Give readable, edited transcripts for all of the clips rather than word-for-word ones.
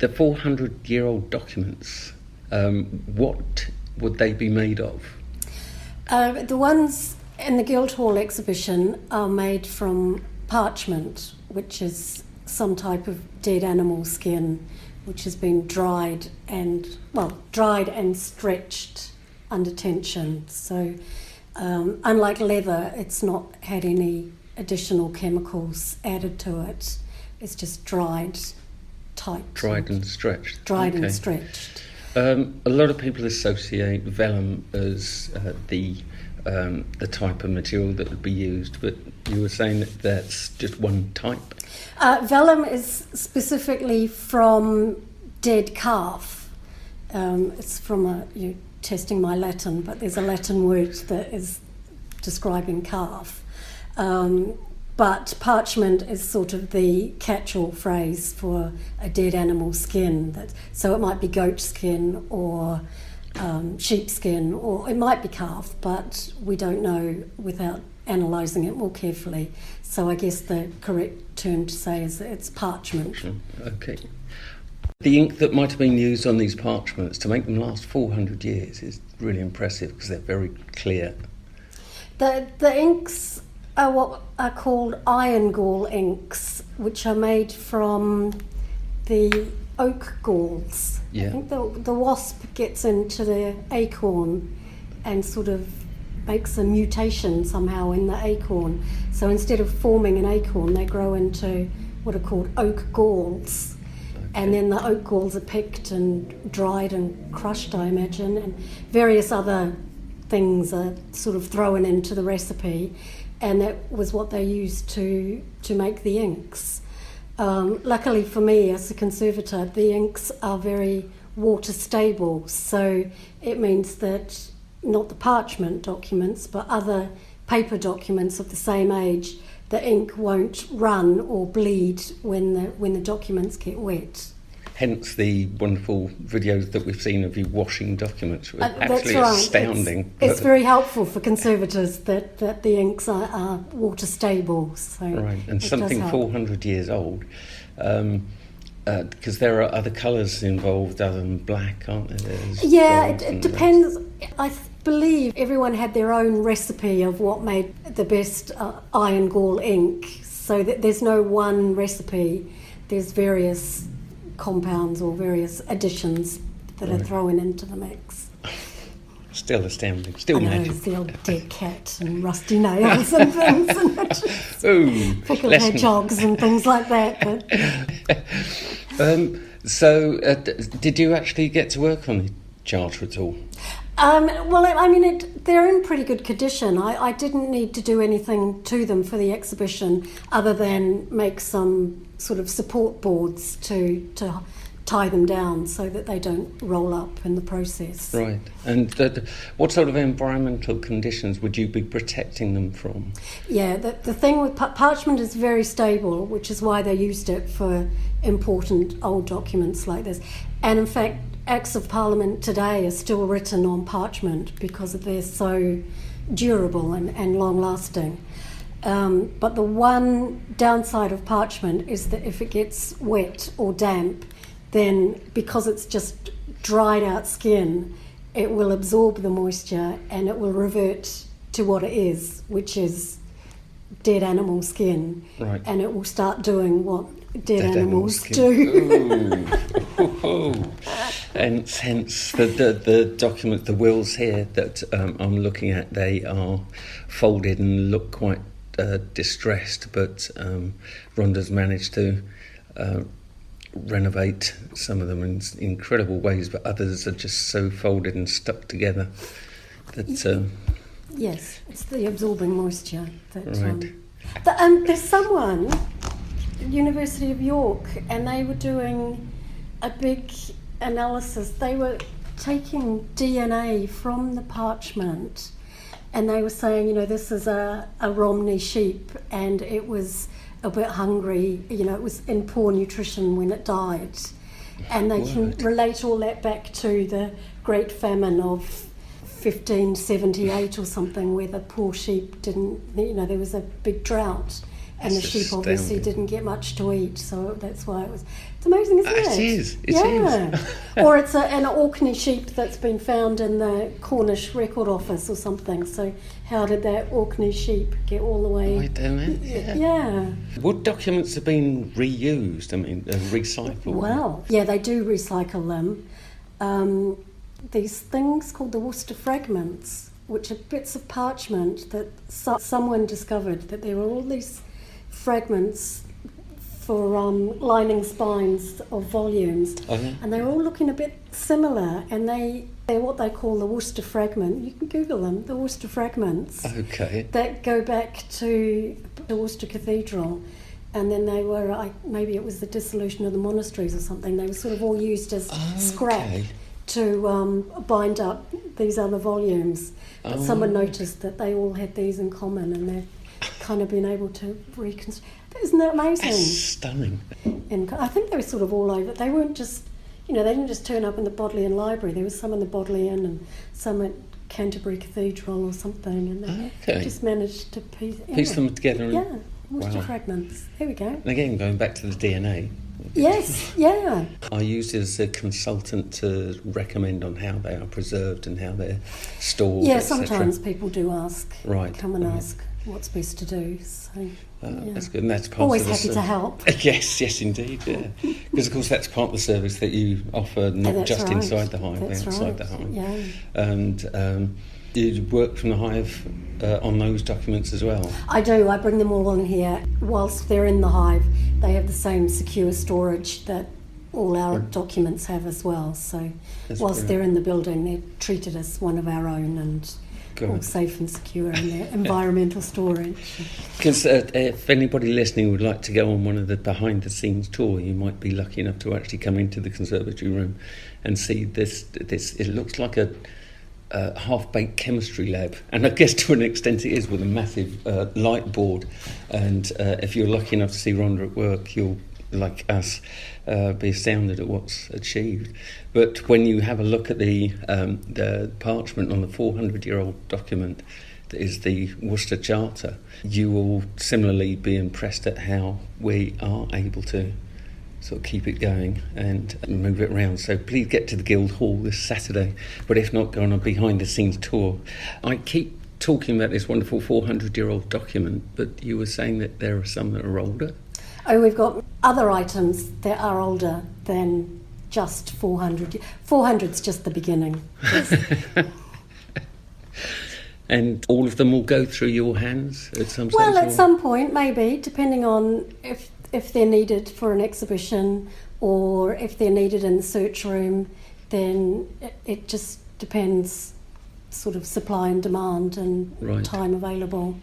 The 400-year-old documents, what would they be made of? The ones in the Guildhall exhibition are made from parchment, which is some type of dead animal skin, which has been dried and stretched under tension. So unlike leather, it's not had any additional chemicals added to it. It's just dried, tight. Dried and stretched. Dried and stretched. A lot of people associate vellum as the type of material that would be used, but you were saying that that's just one type. Vellum is specifically from dead calf. It's from you're testing my Latin, but there's a Latin word that is describing calf. But parchment is sort of the catch-all phrase for a dead animal skin. So it might be goat skin or sheep skin, or it might be calf, but we don't know without analysing it more carefully. So I guess the correct term to say is that it's parchment. Okay. The ink that might have been used on these parchments to make them last 400 years is really impressive because they're very clear. The inks are what are called iron gall inks, which are made from the oak galls. Yeah. I think the wasp gets into the acorn and sort of makes a mutation somehow in the acorn. So instead of forming an acorn, they grow into what are called oak galls. Okay. And then the oak galls are picked and dried and crushed, I imagine, and various other things are sort of thrown into the recipe. And that was what they used to make the inks. Luckily for me, as a conservator, the inks are very water stable, so it means that not the parchment documents, but other paper documents of the same age, the ink won't run or bleed when the documents get wet. Hence the wonderful videos that we've seen of you washing documents. That's right. Astounding. It's very helpful for conservators that the inks are water stable. So right, and something 400 years old, because there are other colours involved other than black, aren't there? It depends. I believe everyone had their own recipe of what made the best iron gall ink, so that there's no one recipe. There's various compounds or various additions that are thrown into the mix. Still astounding, still magic. The old dead cat and rusty nails and things, and pickled hedgehogs and things like that. But. Did you actually get to work on the charter at all? They're in pretty good condition. I didn't need to do anything to them for the exhibition other than make some sort of support boards to tie them down so that they don't roll up in the process. Right. And what sort of environmental conditions would you be protecting them from? Yeah, the thing with parchment is very stable, which is why they used it for important old documents like this. And in fact, Acts of Parliament today are still written on parchment because they're so durable and long-lasting. But the one downside of parchment is that if it gets wet or damp, then because it's just dried out skin, it will absorb the moisture and it will revert to what it is, which is dead animal skin. Right. And it will start doing what dead animals do. And hence the document, the wills here that I'm looking at, they are folded and look quite distressed, but Rhonda's managed to renovate some of them in incredible ways, but others are just so folded and stuck together that yes, it's the absorbing moisture that right. There's someone University of York, and they were doing a big analysis. They were taking DNA from the parchment, and they were saying, this is a Romney sheep, and it was a bit hungry, it was in poor nutrition when it died. And they can relate all that back to the Great Famine of 1578 or something, where the poor sheep didn't, there was a big drought, And That's the sheep obviously astounding. didn't get much to eat, so that's why it was. It's amazing, isn't it? It is. It yeah. is. Or it's an Orkney sheep that's been found in the Cornish Record Office or something. So how did that Orkney sheep get all the way? I don't know. Yeah. Would documents have been reused? I mean, recycled? Wow. Yeah, they do recycle them. These things called the Worcester Fragments, which are bits of parchment that someone discovered that there were all these fragments for lining spines of volumes, and they were all looking a bit similar, and they're what they call the Worcester Fragment. You can Google them, the Worcester Fragments. Okay. That go back to the Worcester Cathedral, and then they were, maybe it was the dissolution of the monasteries or something, they were sort of all used as scrap to bind up these other volumes. But someone noticed that they all had these in common, and they've kind of been able to reconstruct. Isn't that amazing? That's stunning. And I think they were sort of all over. They weren't just, they didn't just turn up in the Bodleian Library. There was some in the Bodleian and some at Canterbury Cathedral or something, and they just managed to piece them together. Yeah, Worcester Fragments. There we go. And again, going back to the DNA. Yes, yeah. I used it as a consultant to recommend on how they are preserved and how they're stored. Yeah, sometimes people do ask. Right. Come and ask what's best to do. So that's good, and that's part always of the happy to help. Yes, indeed, yeah. Because of course that's part of the service that you offer, not just inside the hive, but outside the hive. Yeah. And you work from the hive on those documents as well. I do. I bring them all in here. Whilst they're in the hive, they have the same secure storage that all our documents have as well. So whilst they're in the building, they're treated as one of our own and all safe and secure in their environmental storage. Because if anybody listening would like to go on one of the behind-the-scenes tour, you might be lucky enough to actually come into the conservatory room and see this. It looks like a half-baked chemistry lab, and I guess to an extent it is, with a massive light board. And if you're lucky enough to see Rhonda at work, you'll, like us, be astounded at what's achieved. But when you have a look at the parchment on the 400-year-old document that is the Worcester Charter, you will similarly be impressed at how we are able to sort of keep it going and move it around. So please get to the Guildhall this Saturday, but if not, go on a behind-the-scenes tour. I keep talking about this wonderful 400-year-old document, but you were saying that there are some that are older? Oh, we've got other items that are older than just 400. 400's just the beginning. And all of them will go through your hands at some stage? Well, at some point, maybe, depending on if they're needed for an exhibition or if they're needed in the search room, then it just depends, sort of supply and demand and time available.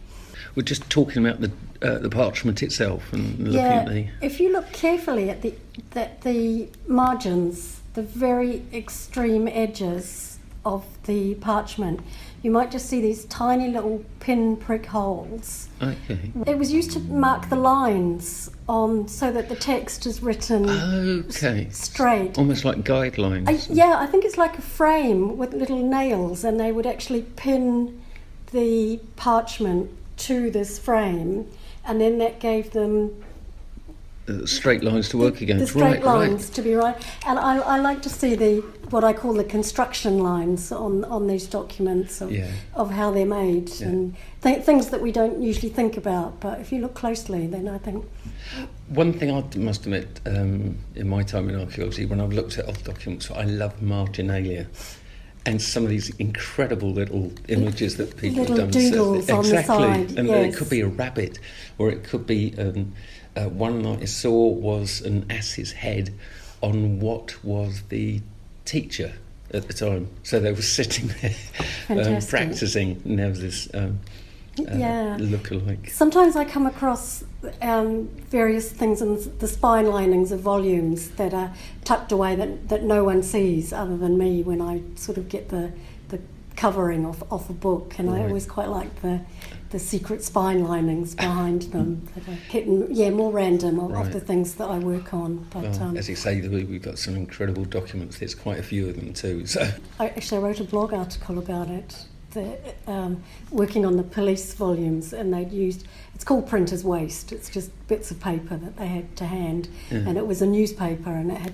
We're just talking about the parchment itself and looking at the... If you look carefully at the margins, the very extreme edges of the parchment, you might just see these tiny little pinprick holes. Okay. It was used to mark the lines so that the text is written straight. Almost like guidelines. I think it's like a frame with little nails, and they would actually pin the parchment to this frame, and then that gave them straight lines to work against. The straight lines to be right. And I like to see what I call the construction lines on these documents of how they're made and things that we don't usually think about. But if you look closely, then I think... One thing I must admit, in my time in archaeology, when I've looked at old documents, I love marginalia. And some of these incredible little images that people have done. Little doodles on the side. And it could be a rabbit, or it could be... one that I saw was an ass's head on what was the teacher at the time. So they were sitting there practising, and there was this look-alike. Sometimes I come across various things in the spine linings of volumes that are tucked away that no one sees other than me when I sort of get the covering off a book, and I always quite like the secret spine linings behind them that are hidden, more random of the things that I work on. But as you say, we've got some incredible documents. There's quite a few of them too. So I wrote a blog article about it. working on the police volumes, and they'd used, it's called printer's waste, it's just bits of paper that they had to hand, and it was a newspaper, and it had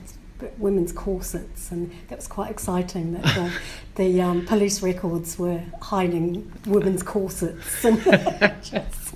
women's corsets, and that was quite exciting that the police records were hiding women's corsets. And just,